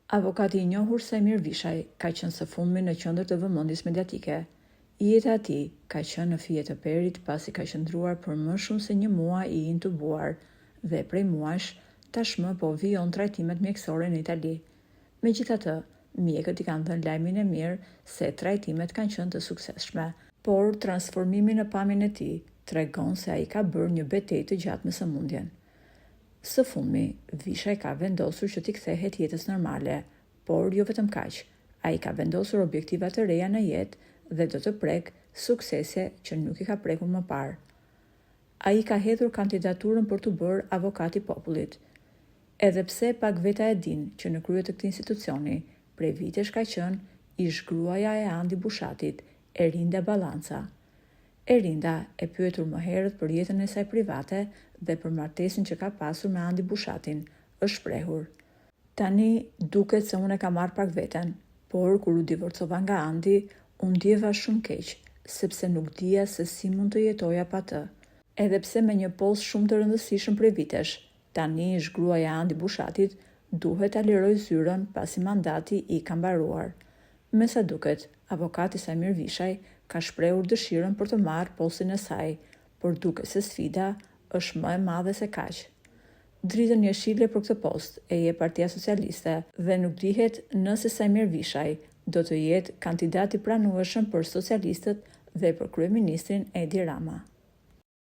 Avokati I njohur Sajmir Vishaj ka qenë së fundmi në qendër të vëmendjes mediatike. Jeta e tij ka qenë në fije të perit pasi ka qëndruar për më shumë se 1 muaj I intubuar dhe prej muajsh tashmë po vijon trajtimet mjekësore në Itali. Megjithatë, mjekët I kanë dhënë lajmin e mirë se trajtimet kanë qenë të suksesshme, por transformimi në pamjen e tij tregon se ai ka bërë një betejë të gjatë me sëmundjen. Së fundmi, Vishaj ka vendosur që t'i kthehet jetës normale, por jo vetëm kaq. Ai ka vendosur objektiva të reja në jetë dhe do të prek suksese që nuk I ka prekur më parë. Ai ka hedhur kandidaturën për të bërë avokat I popullit. Edhe pse pak veta e din që në krye të këtij institucioni, prej vitesh ka qenë ish gruaja e Andi Bushatit, Erinda Ballanca. Erinda e pyetur më herët për jetën e saj private dhe për martesën që ka pasur me Andi Bushatin, është shprehur: "Tani duket se unë e kam marrë pak veten, por kur u divorcova nga Andi, unë ndjeva shumë keq, sepse nuk dija se si mund të jetoja pa të. Edhe pse me një post shumë të rëndësishëm prej vitesh, tani ish gruaja e Andi Bushatit duhet ta liroj zyrën pasi mandati I ka mbaruar." Me sa duket, avokati Sajmir Vishaj ka shprehur dëshirën për të marrë postin e saj, por duket se sfida është më e madhe se kaq. Dritën jeshile për këtë post e jep Partia Socialiste dhe nuk dihet nëse Sajmir Vishaj do të jetë kandidat I pranueshëm për socialistët dhe për kryeministrin Edi Rama.